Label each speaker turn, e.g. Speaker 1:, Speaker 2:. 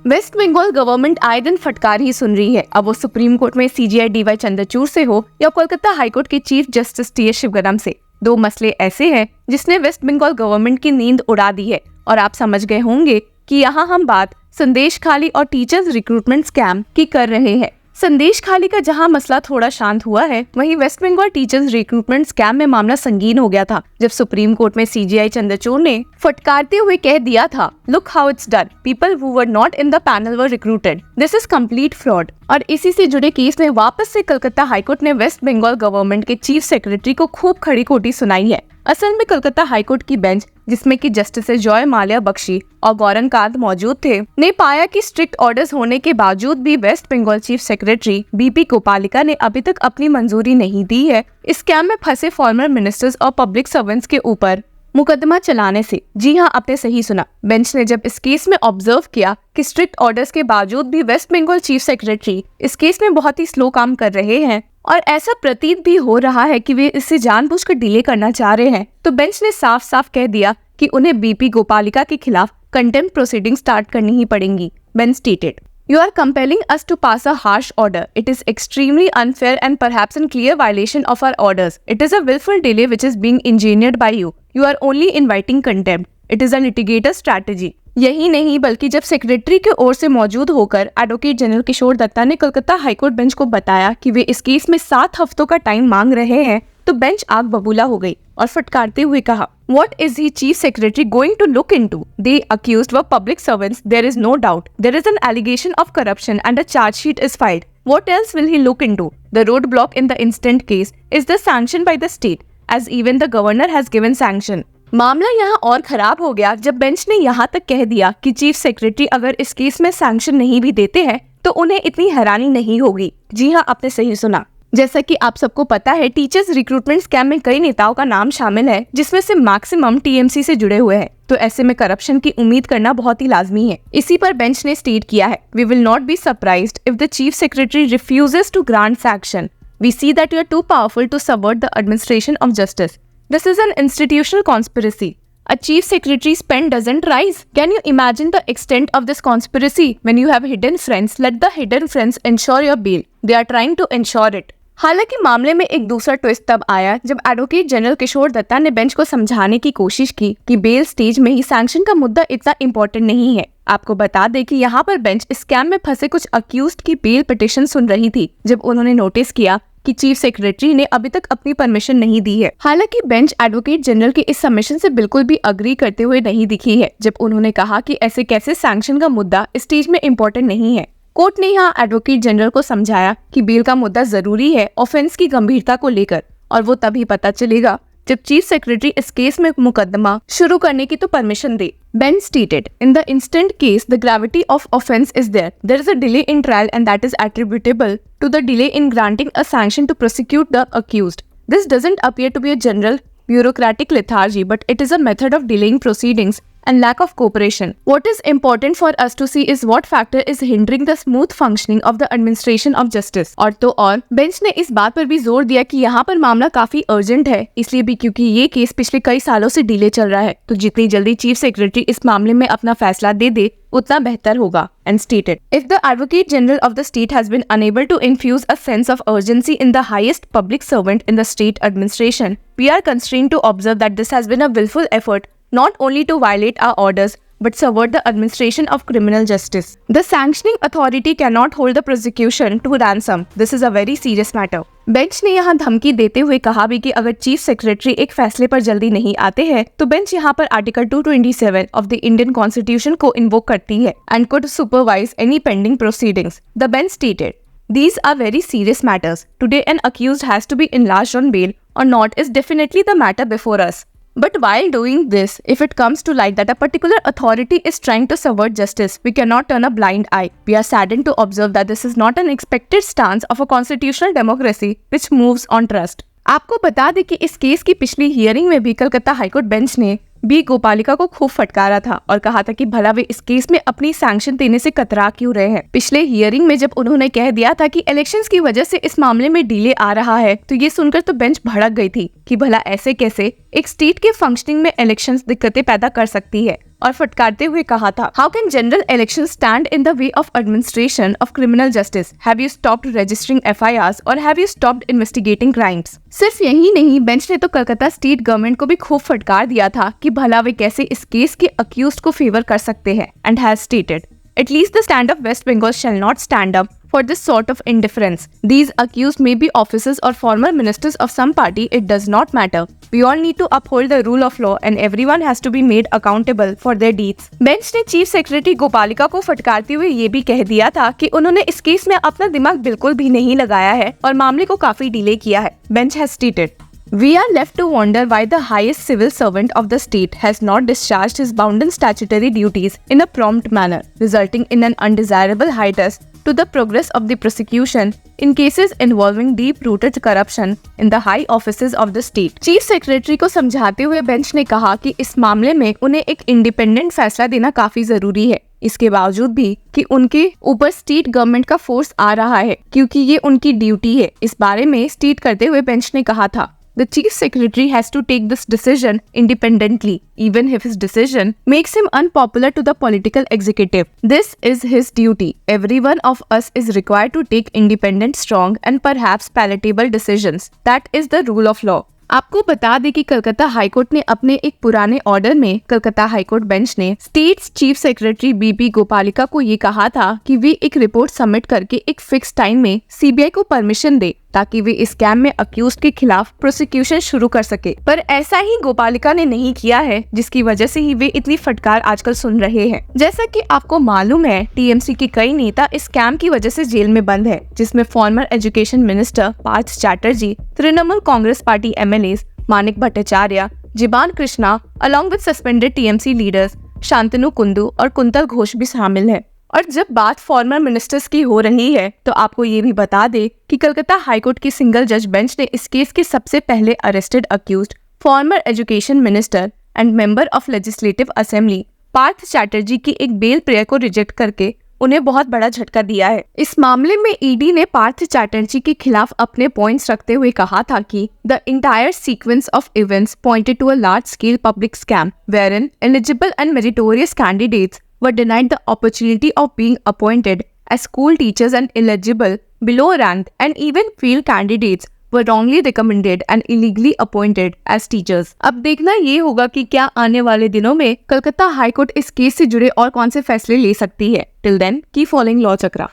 Speaker 1: Waste Bengal government आए दिन फटकार ही सुन रही है। अब वो सुप्रीम कोर्ट में सीजेआई डीवाई चंद्रचूड़ से हो या कोलकाता हाईकोर्ट के चीफ जस्टिस टी.एस. शिवगणम से, दो मसले ऐसे हैं जिसने वेस्ट बंगाल गवर्नमेंट की नींद उड़ा दी है। और आप समझ गए होंगे कि यहाँ हम बात संदेश खाली और टीचर्स रिक्रूटमेंट स्कैम की कर रहे हैं। संदेश खाली का जहां मसला थोड़ा शांत हुआ है, वहीं west Bengal teachers recruitment scam में मामला संगीन हो गया था, जब सुप्रीम कोर्ट में सीजेआई चंद्रचूड़ ने फटकारते हुए कह दिया था, look how it's done, people who were not in the panel were recruited, this is complete fraud. और इसी से जुड़े केस में वापस से कलकत्ता हाईकोर्ट ने वेस्ट बंगाल गवर्नमेंट के चीफ सेक्रेटरी को खूब खड़ी खोटी सुनाई है। असल में कलकत्ता हाईकोर्ट की बेंच, जिसमें कि जस्टिस जॉय माल्या बख्शी और गौरन कांत मौजूद थे, ने पाया कि स्ट्रिक्ट ऑर्डर्स होने के बावजूद भी West Bengal chief secretary BP Gopalika ने अभी तक अपनी मंजूरी नहीं दी है इस स्कैम में फंसे फॉर्मर मिनिस्टर्स और पब्लिक सर्वेंट्स के ऊपर मुकदमा चलाने से। जी हाँ, आपने सही सुना। बेंच ने जब इस केस में ऑब्जर्व किया कि स्ट्रिक्ट ऑर्डर्स के बावजूद भी वेस्ट बंगाल चीफ सेक्रेटरी इस केस में बहुत ही स्लो काम कर रहे हैं और ऐसा प्रतीत भी हो रहा है कि वे इसे जानबूझकर डिले करना चाह रहे हैं, तो बेंच ने साफ साफ कह दिया कि उन्हें बीपी गोपालिका के खिलाफ कंटेम्प्ट प्रोसीडिंग स्टार्ट करनी ही पड़ेंगी। Bench stated, You are compelling us to pass a harsh order. It is extremely unfair and perhaps in clear violation of our orders. It is a willful delay which is being engineered by you. You are only inviting contempt. It is a litigator's strategy. यही नहीं बल्कि जब secretary के ओर से मौजूद होकर advocate general किशोर दत्ता ने Calcutta high court bench को बताया कि वे इस केस में 7 हफ्तों का टाइम मांग रहे हैं, तो बेंच आग बबूला हो गई और फटकारते हुए कहा, What is the chief secretary going to look into? They accused were public servants. There is no doubt. There is an allegation of corruption and a charge sheet is filed. What else will he look into? The roadblock in the instant case is the sanction by the state, as even the governor has given sanction. मामला यहाँ और खराब हो गया जब bench ने यहाँ तक कह दिया कि चीफ सेक्रेटरी अगर इस केस में सैंक्शन नहीं भी देते हैं तो उन्हें इतनी हैरानी नहीं होगी। जी हाँ, आपने सही सुना। जैसा कि आप सबको पता है, टीचर्स रिक्रूटमेंट स्कैम में कई नेताओं का नाम शामिल है, जिसमें से मैक्सिमम टीएमसी से जुड़े हुए हैं, तो ऐसे में करप्शन की उम्मीद करना बहुत ही लाजमी है। इसी पर बेंच ने स्टेट किया है, we will not be surprised if the chief secretary refuses to grant sanction. We see that you are too powerful to subvert the administration of justice. This is an institutional conspiracy. A chief secretary's pen doesn't rise. Can you imagine the extent of this conspiracy? When you have hidden friends, let the hidden friends ensure your bail. They are trying to ensure it. हालांकि मामले में एक दूसरा twist तब आया जब advocate general किशोर दत्ता ने bench को समझाने की कोशिश की कि बेल स्टेज में ही सैंक्शन का मुद्दा इतना इम्पोर्टेंट नहीं है। आपको बता दें कि यहाँ पर बेंच स्कैम में फंसे कुछ अक्यूज्ड की बेल पिटीशन सुन रही थी, जब उन्होंने नोटिस किया कि चीफ सेक्रेटरी ने अभी तक अपनी परमिशन नहीं दी है। हालांकि बेंच एडवोकेट जनरल के इस सबमिशन से बिल्कुल भी अग्री करते हुए नहीं दिखी है, जब उन्होंने कहा कि ऐसे कैसे सैंक्शन का मुद्दा स्टेज में इम्पोर्टेंट नहीं है। कोर्ट ने यहाँ एडवोकेट जनरल को समझाया कि बेल का मुद्दा जरूरी है ऑफेंस की गंभीरता को लेकर, और वो तभी पता चलेगा जब चीफ सेक्रेटरी इस केस में मुकदमा शुरू करने की तो permission they. Bench stated, in the instant case the gravity of offense is there. There is a delay in trial and that is attributable to the delay in granting a sanction to prosecute the accused. This doesn't appear to be a general bureaucratic lethargy, but it is a method of delaying proceedings and lack of cooperation. What is important for us to see is what factor is hindering the smooth functioning of the administration of justice. और bench ने इस बात पर भी जोर दिया कि यहाँ पर मामला काफी अर्जेंट है, इसलिए भी क्योंकि ये केस पिछले कई सालों से डिले चल रहा है, तो जितनी जल्दी चीफ सेक्रेटरी इस मामले में अपना फैसला दे उतना बेहतर होगा। And stated, if the Advocate General of the state has been unable to infuse a sense of urgency in the highest public servant in the state administration, we are constrained to observe that this has been a willful effort not only to violate our orders but subvert the administration of criminal justice. The sanctioning authority cannot hold the prosecution to ransom. This is a very serious matter. Bench ने यहाँ धमकी देते हुए कहा भी कि अगर chief secretary एक फैसले पर जल्दी नहीं आते हैं तो बेंच यहाँ पर article 227 of the Indian constitution को इन्वोक करती है and could supervise any pending proceedings. The bench stated, these are very serious matters. Today an accused has to be enlarged on bail or not is definitely the matter before us. But while doing this, if it comes to light that a particular authority is trying to subvert justice, we cannot turn a blind eye. We are saddened to observe that this is not an expected stance of a constitutional democracy which moves on trust. आपको बता दें कि इस case की पिछली hearing में भी Calcutta high court bench ने बी गोपालिका को खूब फटकारा था और कहा था कि भला वे इस केस में अपनी सैंक्शन देने से कतरा क्यों रहे हैं। पिछले हियरिंग में जब उन्होंने कह दिया था कि इलेक्शंस की वजह से इस मामले में डिले आ रहा है, तो ये सुनकर तो बेंच भड़क गई थी कि भला ऐसे कैसे एक स्टेट के फंक्शनिंग में इलेक्शंस दिक्कतें पैदा कर सकती है और फटकारते हुए कहा था, how can general election stand in the way of administration of criminal justice? Have you stopped registering FIRs और have you stopped investigating crimes? सिर्फ यही नहीं, बेंच ने तो कलकत्ता स्टेट गवर्नमेंट को भी खूब फटकार दिया था कि भला वे कैसे इस केस के अक्यूज्ड को फेवर कर सकते हैं, and has stated, at least the stand of West Bengal shall not stand up for this sort of indifference. These accused may be officers or former ministers of some party, it does not matter. We all need to uphold the rule of law and everyone has to be made accountable for their deeds. Bench ने chief secretary Gopalika को फटकारते हुए ये भी कह दिया था कि उन्होंने इस केस में अपना दिमाग बिल्कुल भी नहीं लगाया है और मामले को काफी डिले किया है. Bench has stated, we are left to wonder why the highest civil servant of the state has not discharged his bounden statutory duties in a prompt manner, resulting in an undesirable hiatus to the progress of the prosecution in cases involving deep-rooted corruption in the high offices of the state. Chief secretary को समझाते हुए bench ने कहा कि इस मामले में उन्हें एक इंडिपेंडेंट फैसला देना काफी जरूरी है, इसके बावजूद भी कि उनके ऊपर स्टेट गवर्नमेंट का फोर्स आ रहा है, क्योंकि ये उनकी ड्यूटी है. इस बारे में स्टेट करते हुए बेंच ने कहा था, The chief secretary has to take this decision independently, even if his decision makes him unpopular to the political executive. This is his duty. Every one of us is required to take independent, strong, and perhaps palatable decisions. That is the rule of law. आपको बता दें कि Calcutta high court ने अपने एक पुराने order में Calcutta high court bench ने state chief secretary BP Gopalika को ये कहा था कि वे एक रिपोर्ट सबमिट करके एक फिक्स टाइम में CBI को परमिशन दे ताकि वे इस स्कैम में अक्यूज्ड के खिलाफ प्रोसिक्यूशन शुरू कर सके. पर ऐसा ही गोपालिका ने नहीं किया है, जिसकी वजह से ही वे इतनी फटकार आजकल सुन रहे हैं. जैसा कि आपको मालूम है, TMC के कई नेता इस स्कैम की वजह से जेल में बंद है, जिसमें former education minister Partha Chatterjee, Trinamool Congress party MLAs Manik Bhattacharya, Jiban Krishna along with suspended TMC leaders Shantanu Kundu और कुंतल घोष भी शामिल है. और जब बात फॉर्मर मिनिस्टर्स की हो रही है तो आपको ये भी बता दे कि कलकत्ता हाईकोर्ट की सिंगल जज बेंच ने इस केस के सबसे पहले arrested accused former education minister and member of legislative assembly Partha Chatterjee की एक बेल प्रेयर को रिजेक्ट करके उन्हें बहुत बड़ा झटका दिया है. इस मामले में ED ने पार्थ चैटर्जी के खिलाफ अपने पॉइंट्स रखते हुए कहा था कि the entire sequence of events pointed to a large scale public scam wherein eligible and meritorious candidates were denied the opportunity of being appointed as school teachers and eligible, below-ranked and even failed candidates were wrongly recommended and illegally appointed as teachers. अब देखना ये होगा कि क्या आने वाले दिनों में कलकत्ता हाईकोर्ट इस केस से जुड़े और कौन से फैसले ले सकती है. Till then, keep following Law Chakra.